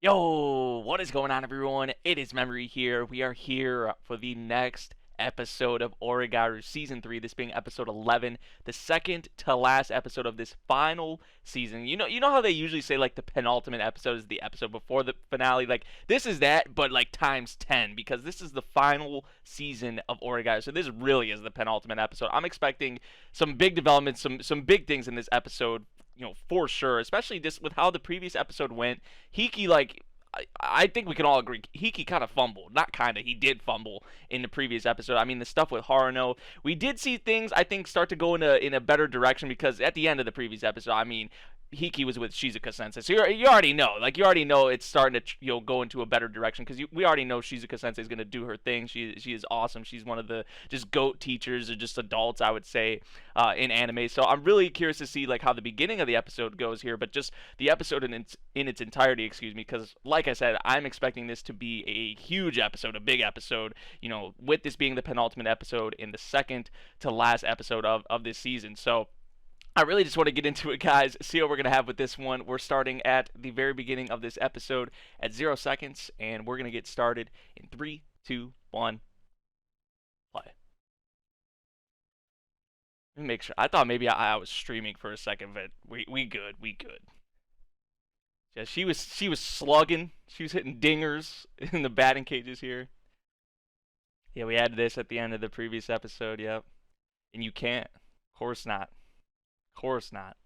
Yo, what is going on, everyone? It is Memory here. We are here for the next episode of Oregairu Season 3, this being episode 11, the second to last episode of this final season. You know how they usually say, like, the penultimate episode is the episode before the finale? Like, this is that, but, like, times 10, because this is the final season of Oregairu, so this really is the penultimate episode. I'm expecting some big developments, some big things in this episode, for sure, especially just with how the previous episode went. Hikki, like, I think we can all agree, Hikki kind of fumbled. Not kind of, he did fumble in the previous episode. I mean, the stuff with Haruno, we did see things, I think, start to go in a better direction, because at the end of the previous episode, I mean, Hikki was with Shizuka Sensei, so you already know, it's starting to go into a better direction, because we already know Shizuka Sensei is gonna do her thing. She is awesome. She's one of the just goat teachers, or just adults, I would say, in anime. So I'm really curious to see, like, how the beginning of the episode goes here, but just the episode in its entirety, excuse me, because like I said, I'm expecting this to be a huge episode, a big episode. With this being the penultimate episode in the second to last episode of this season. So I really just want to get into it, guys. See what we're going to have with this one. We're starting at the very beginning of this episode at 0 seconds, and we're going to get started in 3, 2, 1, play. Let me make sure. I thought maybe I was streaming for a second, but we good. We good. Yeah, she was slugging. She was hitting dingers in the batting cages here. Yeah, we had this at the end of the previous episode, yep. And you can't. Of course not. Of course not.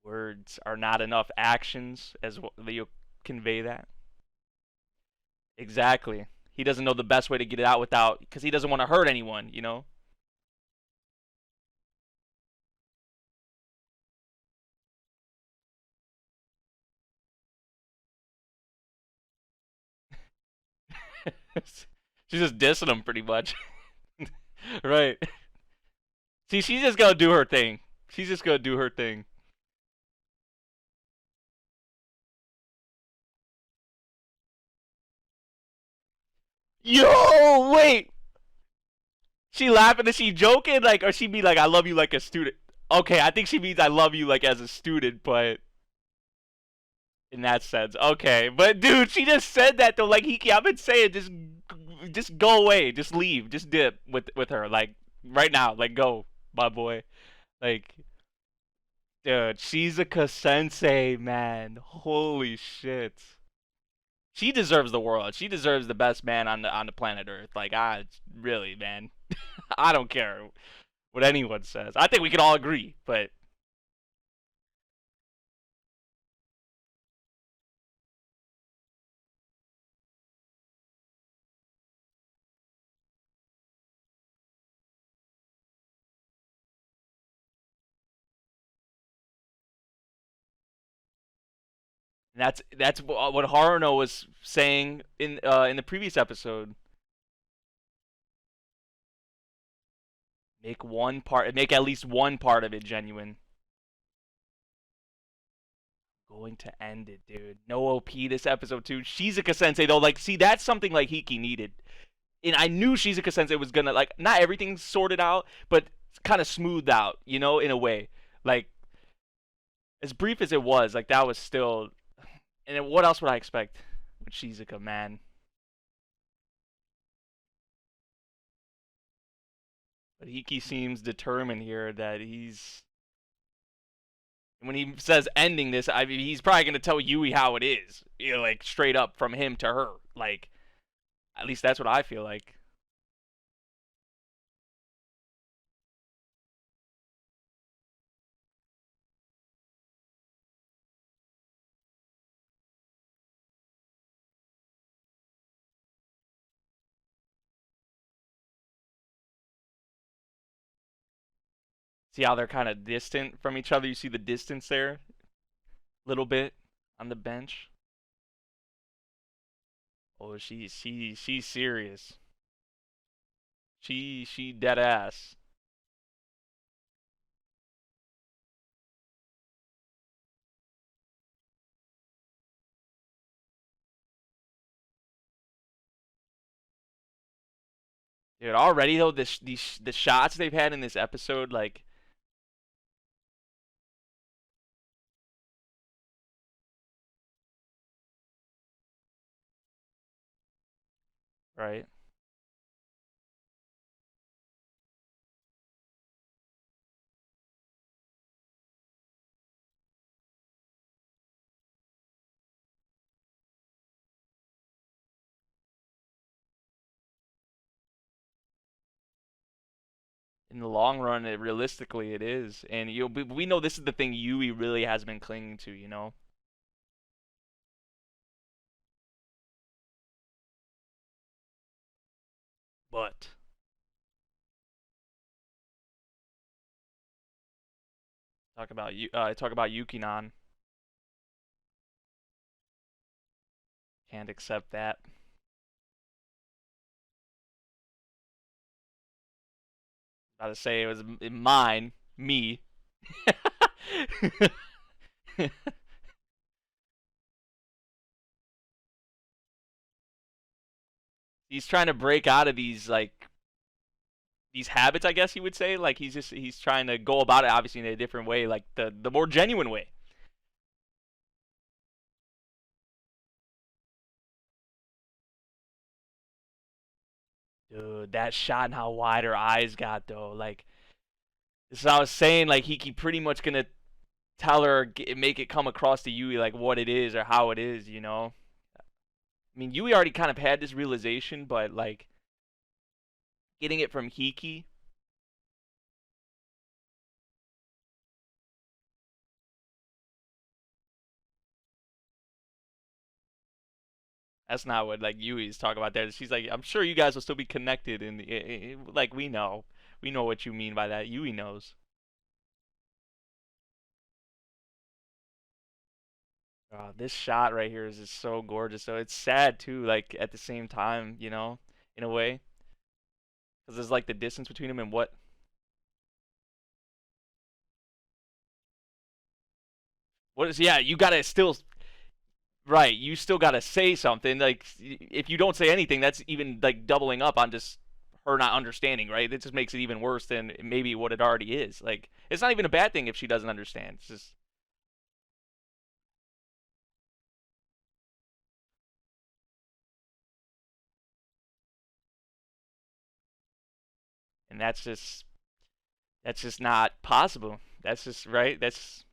Words are not enough. Actions as well, you convey that. Exactly. He doesn't know the best way to get it out without, because he doesn't want to hurt anyone. She's just dissing him pretty much. Right. See, she's just gonna do her thing. She's just gonna do her thing. Yo, wait. She laughing? Is she joking? Like, or she be like, "I love you like a student"? Okay, I think she means "I love you like as a student," but in that sense, okay. But dude, she just said that though. Like, Hikki, I've been saying, just go away, just leave, just dip with her, like, right now, like, go, my boy, like, dude, Shizuka Sensei, man, holy shit. She deserves the world. She deserves the best man on the planet Earth. Like, I really, man, I don't care what anyone says. I think we can all agree, but that's what Haruno was saying in the previous episode. Make at least one part of it genuine. Going to end it, dude. No OP this episode too. Shizuka Sensei though, like, see, that's something like Hikki needed. And I knew Shizuka Sensei was gonna, like, not everything sorted out, but kind of smoothed out, in a way. Like, as brief as it was, like, that was still. And then what else would I expect with Shizuka, man? But Hikki seems determined here that he's. When he says ending this, I mean, he's probably gonna tell Yui how it is, like, straight up from him to her. Like, at least that's what I feel like. See how they're kind of distant from each other? You see the distance there? Little bit on the bench. Oh, she's serious. She dead ass. Dude, already though, the shots they've had in this episode, like, right? In the long run, realistically, it is, and we know this is the thing Yui really has been clinging to, you know. But talk about Yukinon. Can't accept that. About to say it was mine, me. He's trying to break out of these habits, I guess you would say. Like he's trying to go about it obviously in a different way, like the more genuine way. Dude, that shot and how wide her eyes got though, like this is what I was saying. Like he pretty much gonna tell her, make it come across to Yui like what it is or how it is, you know. I mean, Yui already kind of had this realization, but like getting it from Hikki. That's not what like Yui's talking about there. She's like, I'm sure you guys will still be connected, and like we know what you mean by that. Yui knows. This shot right here is just so gorgeous. So it's sad too, like at the same time, you know, in a way, because there's like the distance between them and what is. Yeah, you gotta still right. You still gotta say something. Like if you don't say anything, that's even like doubling up on just her not understanding, right? It just makes it even worse than maybe what it already is. Like it's not even a bad thing if she doesn't understand. It's just and that's just not possible. That's just right. That's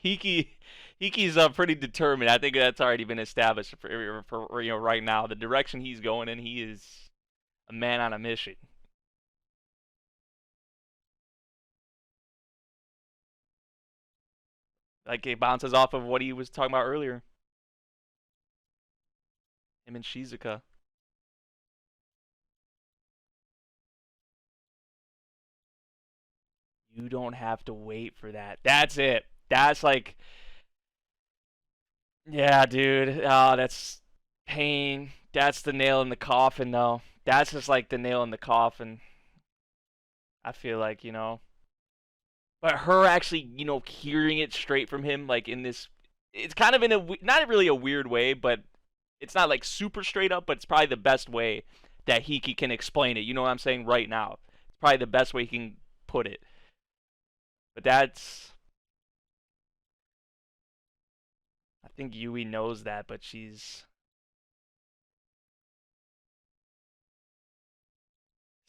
Hikki. Hikki's pretty determined. I think that's already been established for you know right now. The direction he's going in, he is a man on a mission. Like it bounces off of what he was talking about earlier. Him and Shizuka. You don't have to wait for that. That's it. That's like, yeah, dude. Oh, that's pain. That's the nail in the coffin, though. That's just like the nail in the coffin. I feel like, you know. But her actually, you know, hearing it straight from him, like in this, it's kind of in a not really a weird way, but it's not like super straight up, but it's probably the best way that Hikki can explain it. You know what I'm saying right now? It's probably the best way he can put it. But that's, I think Yui knows that, but this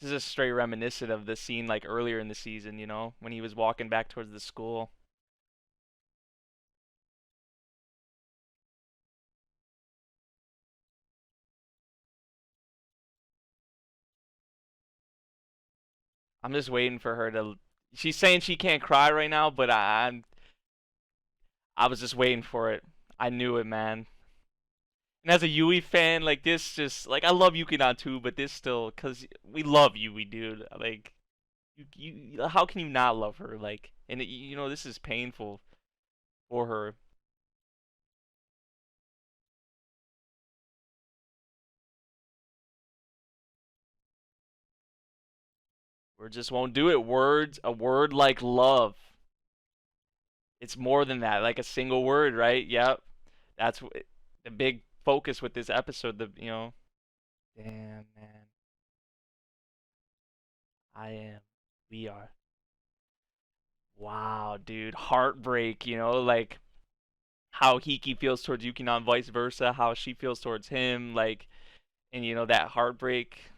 is straight reminiscent of the scene like earlier in the season, you know, when he was walking back towards the school. I'm just waiting for her to. She's saying she can't cry right now, but I was just waiting for it. I knew it, man. And as a Yui fan, like this, just like I love Yukinon too, but this still, cause we love Yui, dude. Like how can you not love her? Like, and you know this is painful for her. Word just won't do it. Words, a word like love. It's more than that. Like a single word, right? Yep. That's the big focus with this episode. The you know, damn man, I am. We are. Wow, dude. Heartbreak, like how Hikki feels towards Yukinon, vice versa, how she feels towards him, like, and that heartbreak.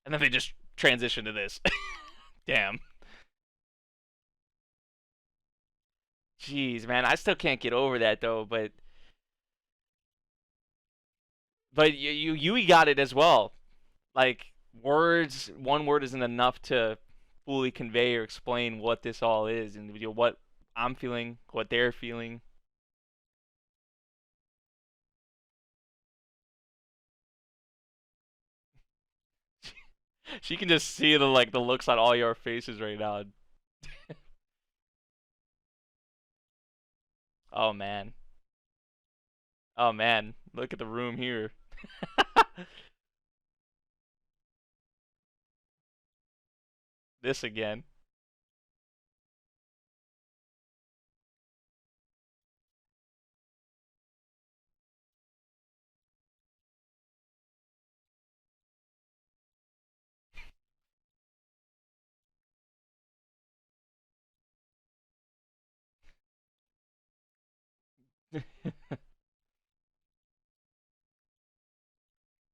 And then they just transition to this. Damn. Jeez, man, I still can't get over that though, but Yui got it as well. Like one word isn't enough to fully convey or explain what this all is, and what I'm feeling, what they're feeling. She can just see the looks on all your faces right now. Oh man, oh man, look at the room here. This again.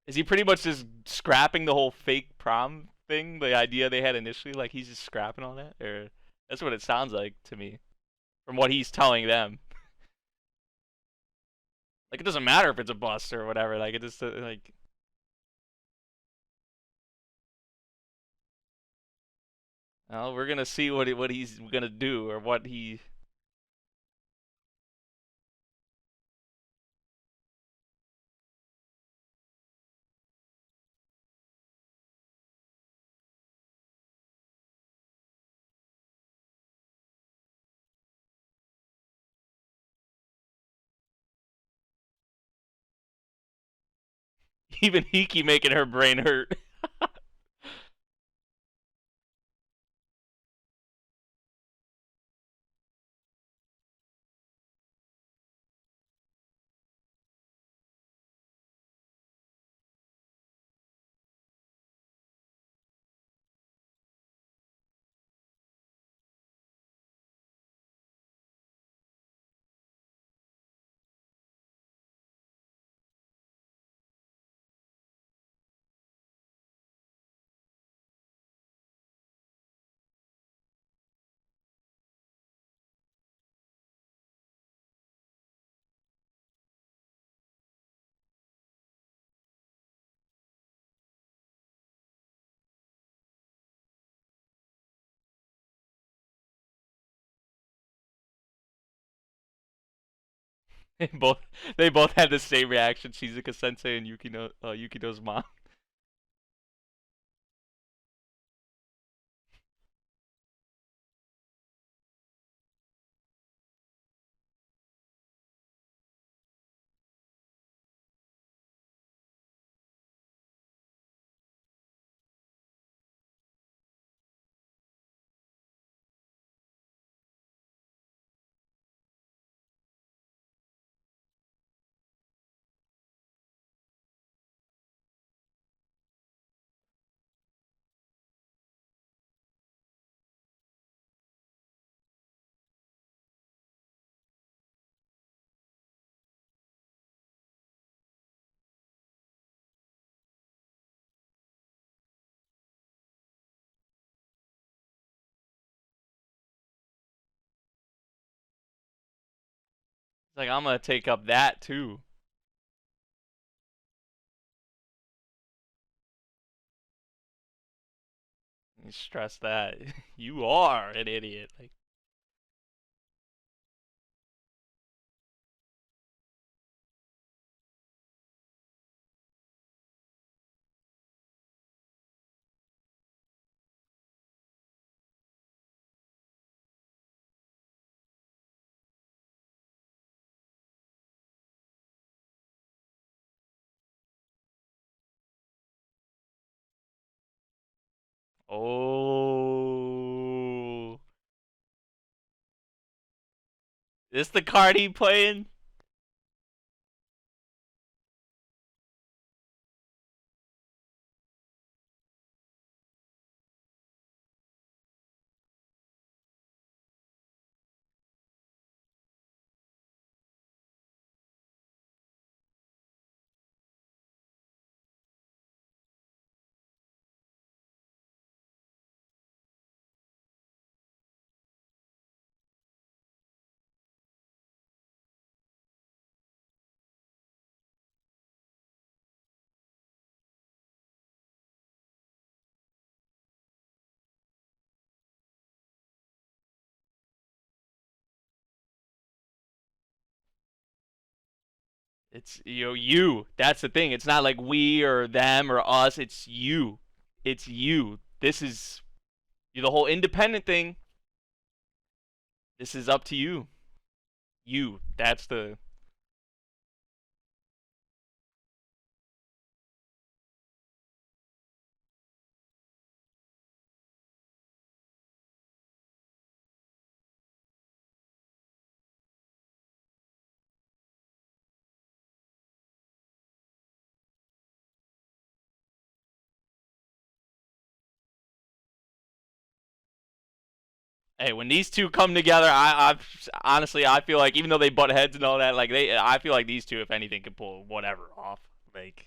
Is he pretty much just scrapping the whole fake prom thing, the idea they had initially? Like he's just scrapping all that, or that's what it sounds like to me, from what he's telling them. Like it doesn't matter if it's a bust or whatever. Like it just like. Well, we're gonna see what he's gonna do or what he. Even Hikki making her brain hurt. They both they both had the same reaction. Shizuka Sensei and Yukino's mom. It's like I'm gonna take up that too. You stress that you are an idiot. Like oh, this the card he playing? It's you. That's the thing. It's not like we or them or us. It's you. It's you. This is the whole independent thing. This is up to you. You. That's the hey. When these two come together, I honestly I feel like even though they butt heads and all that, like I feel like these two, if anything, can pull whatever off. Like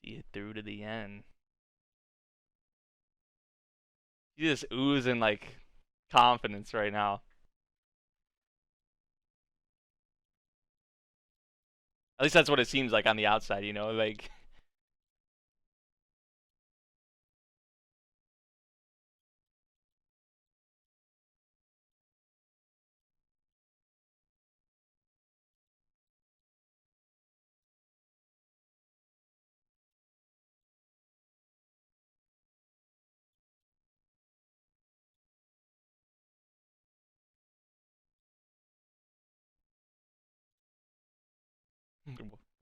see it through to the end. You just oozing like confidence right now. At least that's what it seems like on the outside, you know. Like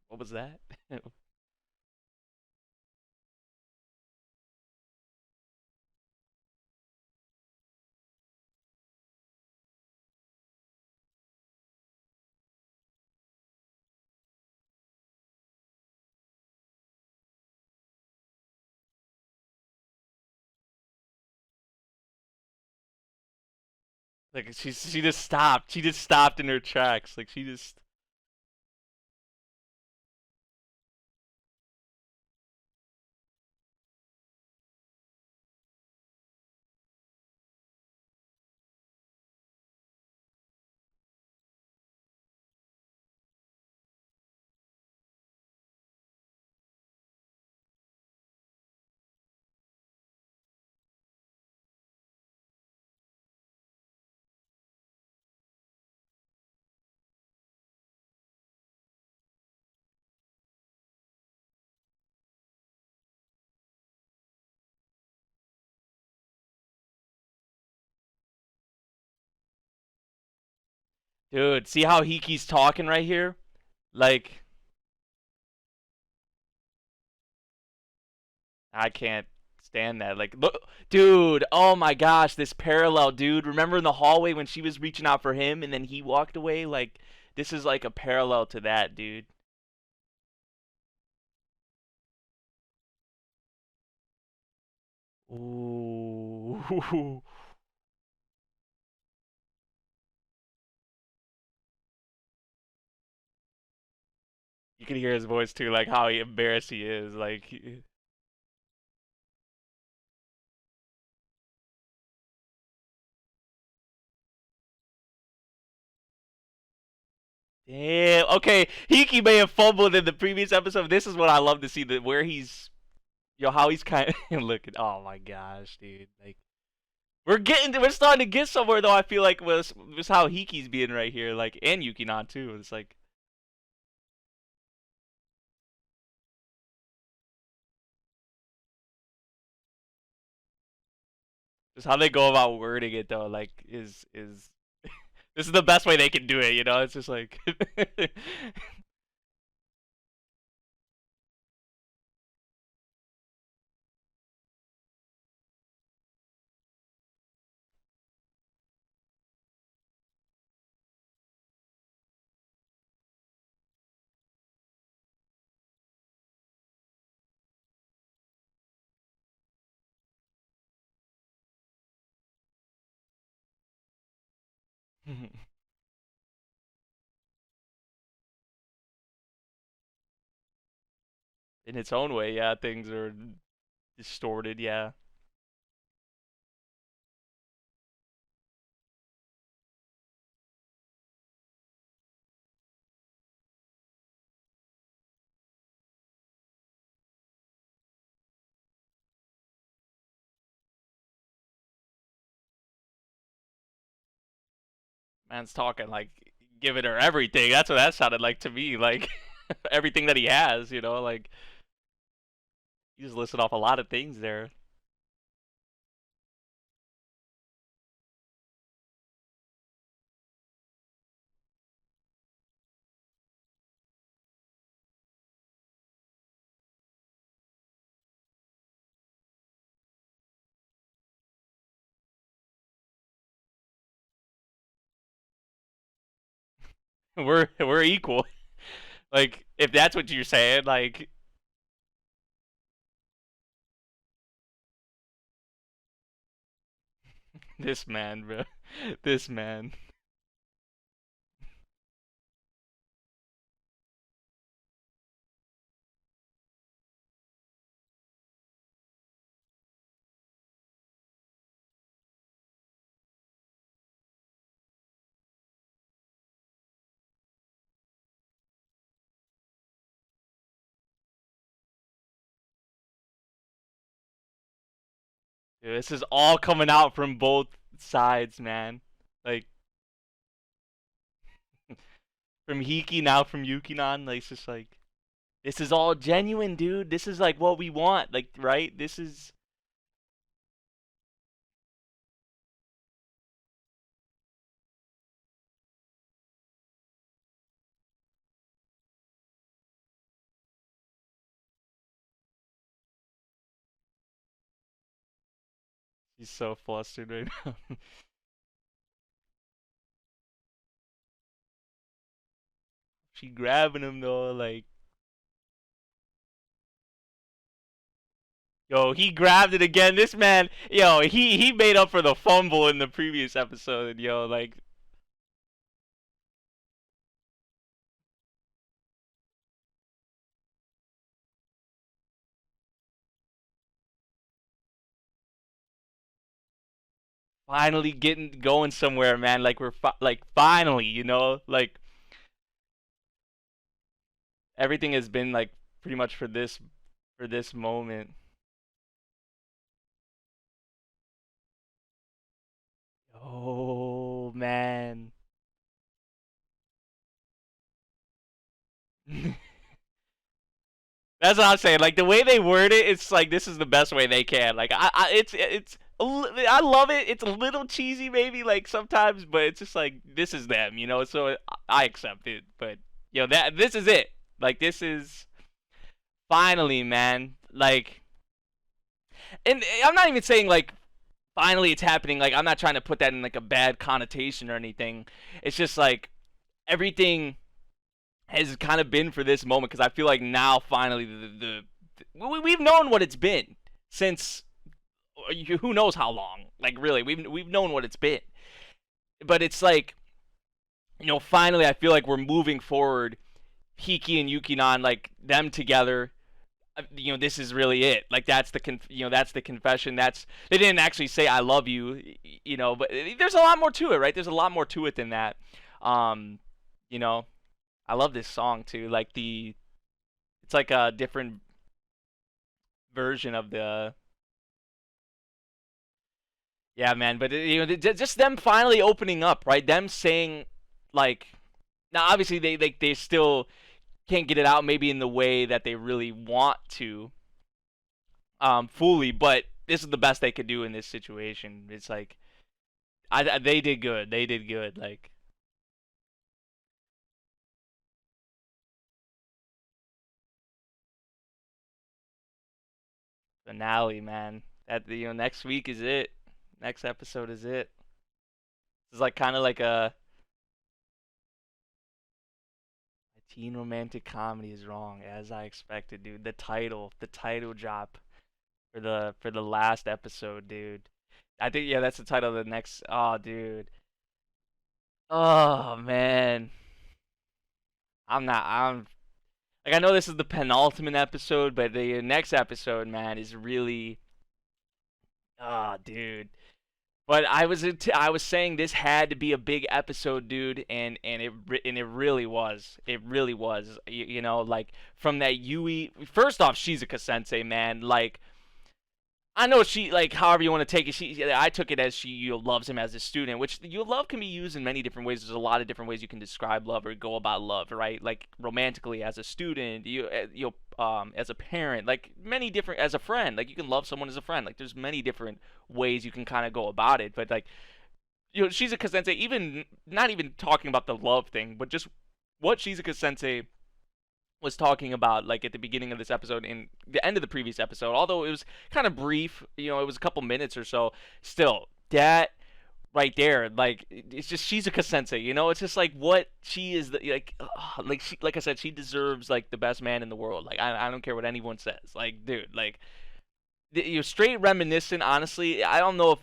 what was that? Like she just stopped. She just stopped in her tracks. Like she just dude, see how Hikki's talking right here? Like I can't stand that. Like look dude, oh my gosh, this parallel, dude. Remember in the hallway when she was reaching out for him and then he walked away? Like this is like a parallel to that, dude. Ooh. You can hear his voice too, like how embarrassed he is. Like damn. Okay, Hikki may have fumbled in the previous episode. This is what I love to see, that where he's how he's kind of looking. Oh my gosh, dude! Like we're starting to get somewhere though. I feel like was how Hikki's being right here, like and Yukinon too. It's like just how they go about wording it though. Like is this is the best way they can do it. You know, it's just like. in its own way, yeah, things are distorted, yeah. Man's talking like giving her everything. That's what that sounded like to me. Like everything that he has, you know, like he just listed off a lot of things there. We're equal. Like if that's what you're saying, like this man, bro. This man. Dude, this is all coming out from both sides, man. Like from Hikki, now from Yukinon, like it's just like this is all genuine, dude. This is like what we want, like right? This is he's so flustered right now. She grabbing him though, like yo, he grabbed it again. This man, yo, he made up for the fumble in the previous episode, yo, like finally getting going somewhere, man. Like like finally, you know, like everything has been like pretty much for this moment. Oh man. That's what I'm saying. Like the way they word it, it's like this is the best way they can. Like it's I love it. It's a little cheesy maybe like sometimes, but it's just like this is them, you know. So I accept it. But that this is it. Like this is finally, man. Like, and I'm not even saying like finally it's happening. Like I'm not trying to put that in like a bad connotation or anything. It's just like everything has kind of been for this moment because I feel like now finally we've known what it's been since who knows how long. Like really, we've known what it's been, but it's like finally I feel like we're moving forward. Hikki and Yukinon, like them together. This is really it. Like that's that's the confession. That's they didn't actually say I love you, but there's a lot more to it, right? There's a lot more to it than that. Um, you know, I love this song too. Like it's like a different version of the. Yeah, man. But just them finally opening up, right? Them saying, like, now obviously they still can't get it out maybe in the way that they really want to, fully. But this is the best they could do in this situation. It's like, they did good. They did good. Like finale, man. That next week is it. Next episode is it. It's like kind of like a teen romantic comedy is wrong as I expected, dude. The title drop for the last episode, dude. I think yeah, that's the title of the next. Oh, dude. Oh man, I'm not. I'm like I know this is the penultimate episode, but the next episode, man, is really, ah, dude. But I was saying this had to be a big episode, dude, and it really was. It really was. You know, like from that Yui. First off, Shizuka Sensei, man, like I know she, like, however you want to take it. I took it as she, loves him as a student, which love can be used in many different ways. There's a lot of different ways you can describe love or go about love, right? Like romantically as a student, as a parent, like many different, as a friend, like you can love someone as a friend. Like there's many different ways you can kind of go about it. But like, Shizuka Sensei, even not even talking about the love thing, but just what Shizuka Sensei was talking about, like at the beginning of this episode and the end of the previous episode, although it was kind of brief, it was a couple minutes or so. Still, that right there, like it's just Shizuka Sensei, it's just like what she is, like she, like I said, she deserves like the best man in the world. Like I don't care what anyone says. Like dude, like you're straight reminiscent. Honestly, I don't know if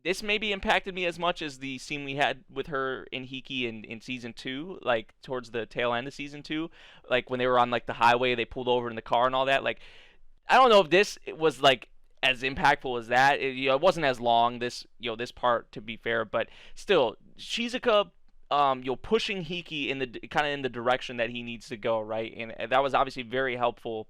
this maybe impacted me as much as the scene we had with her in Hikki in season 2, like towards the tail end of season 2, like when they were on like the highway, they pulled over in the car and all that. Like I don't know if this was like as impactful as that. It wasn't as long, this part, to be fair, but still Shizuka pushing Hikki in the kind of in the direction that he needs to go, right? And that was obviously very helpful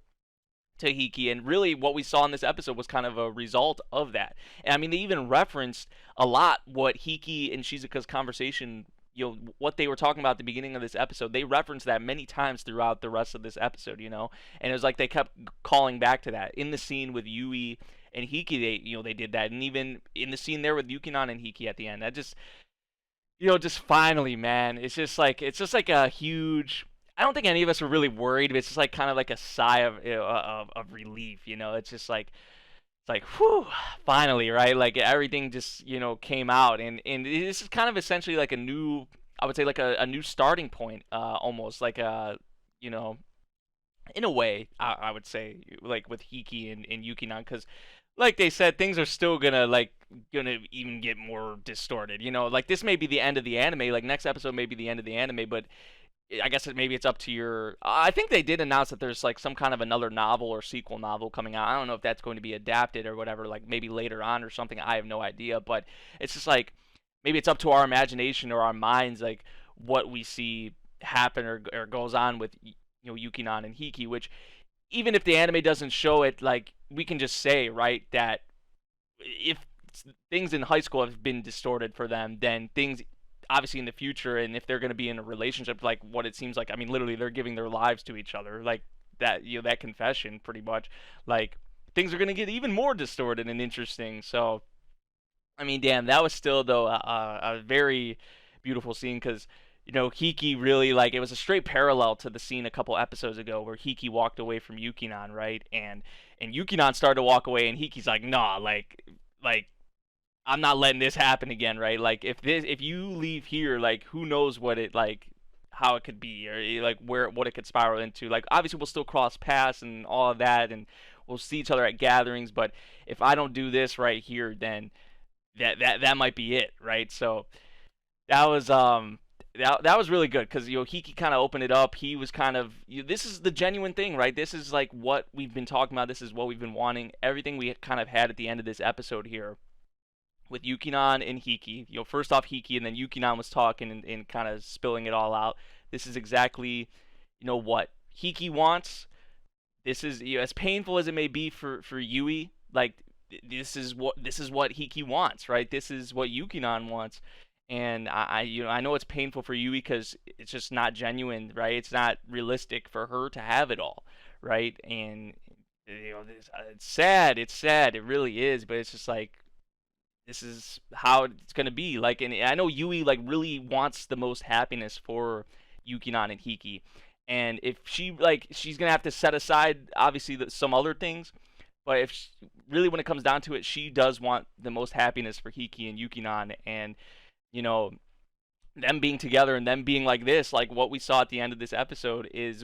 to Hikki, and really what we saw in this episode was kind of a result of that. And I mean, they even referenced a lot what Hikki and Shizuka's conversation, what they were talking about at the beginning of this episode. They referenced that many times throughout the rest of this episode, and it was like they kept calling back to that. In the scene with Yui and Hikki, they did that, and even in the scene there with Yukinon and Hikki at the end. That just, just finally, man, it's just like a huge, I don't think any of us were really worried, but it's just like kind of like a sigh of relief, It's just like, it's like, whew, finally, right? Like everything just, came out, and this is kind of essentially like a new, I would say like a new starting point, almost like a, in a way, I would say, like with Hikki and Yukinon, because like they said, things are still gonna even get more distorted, like this may be the end of the anime, like next episode may be the end of the anime, but I guess maybe it's up to your. I think they did announce that there's like some kind of another novel or sequel novel coming out. I don't know if that's going to be adapted or whatever, like maybe later on or something. I have no idea, but it's just like maybe it's up to our imagination or our minds, like what we see happen or goes on with Yukinon and Hikki. Which even if the anime doesn't show it, like we can just say, right, that if things in high school have been distorted for them, then things obviously in the future, and if they're going to be in a relationship, like what it seems like, I mean literally they're giving their lives to each other, like that, that confession pretty much, like things are going to get even more distorted and interesting. So I mean, damn, that was still though a very beautiful scene, because Hikki really, like, it was a straight parallel to the scene a couple episodes ago where Hikki walked away from Yukinon, right? And Yukinon started to walk away, and Hikki's like, nah, like I'm not letting this happen again, right? Like if you leave here, like who knows what it, like how it could be, or like what it could spiral into. Like obviously we'll still cross paths and all of that, and we'll see each other at gatherings, but if I don't do this right here, then that might be it, right? So that was that was really good, because Hikki kind of opened it up. He was kind of, this is the genuine thing, right? This is like what we've been talking about. This is what we've been wanting. Everything we kind of had at the end of this episode here with Yukinon and Hikki. First off Hikki, and then Yukinon was talking and kind of spilling it all out. This is exactly, what Hikki wants. This is, as painful as it may be for Yui, like this is what Hikki wants, right? This is what Yukinon wants. And I know it's painful for Yui because it's just not genuine, right? It's not realistic for her to have it all, right? And it's sad. It's sad. It really is. But it's just like, this is how it's gonna be. Like, and I know Yui like really wants the most happiness for Yukinon and Hikki, and if she's gonna have to set aside obviously some other things, but if really when it comes down to it, she does want the most happiness for Hikki and Yukinon, and them being together and them being like this, like what we saw at the end of this episode, is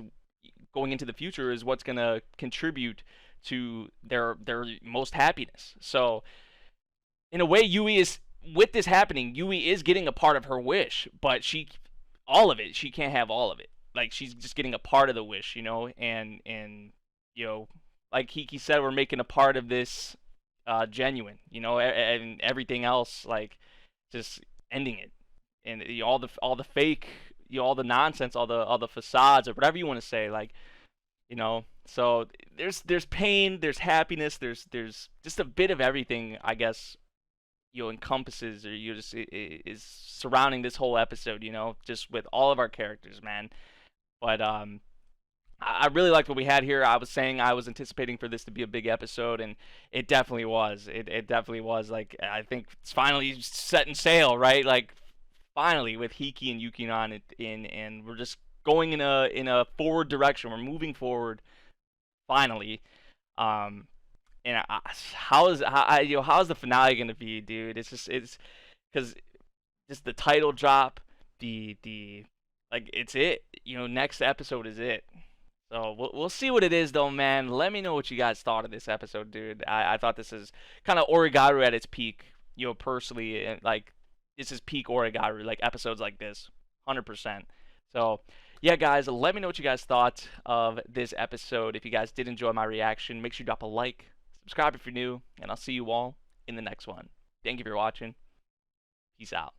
going into the future is what's gonna contribute to their most happiness. So in a way, Yui is, getting a part of her wish, but all of it, she can't have all of it. like she's just getting a part of the wish, you know, and you know, like Hikki said, we're making a part of this genuine, you know, and everything else like just ending it, and you know, all the fake, you know, all the nonsense, all the facades or whatever you want to say, like, you know. So there's pain, there's happiness, there's just a bit of everything, I guess, you know, encompasses or you just is surrounding this whole episode, you know, just with all of our characters, man. But I really liked what we had here. I was saying I was anticipating for this to be a big episode, and it definitely was. It definitely was. Like, I think it's finally setting sail, right? Like, finally with Hikki and Yukinon and we're just going in a forward direction. We're moving forward finally. Um, and you know, how is the finale gonna be, dude? It's because just the title drop, the like it's it. You know, next episode is it. So we'll see what it is though, man. Let me know what you guys thought of this episode, dude. I thought this is kind of Oregairu at its peak, you know, personally, and like this is peak Oregairu, like episodes like this, 100%. So yeah, guys, let me know what you guys thought of this episode. If you guys did enjoy my reaction, make sure you drop a like, subscribe if you're new, and I'll see you all in the next one. Thank you for watching. Peace out.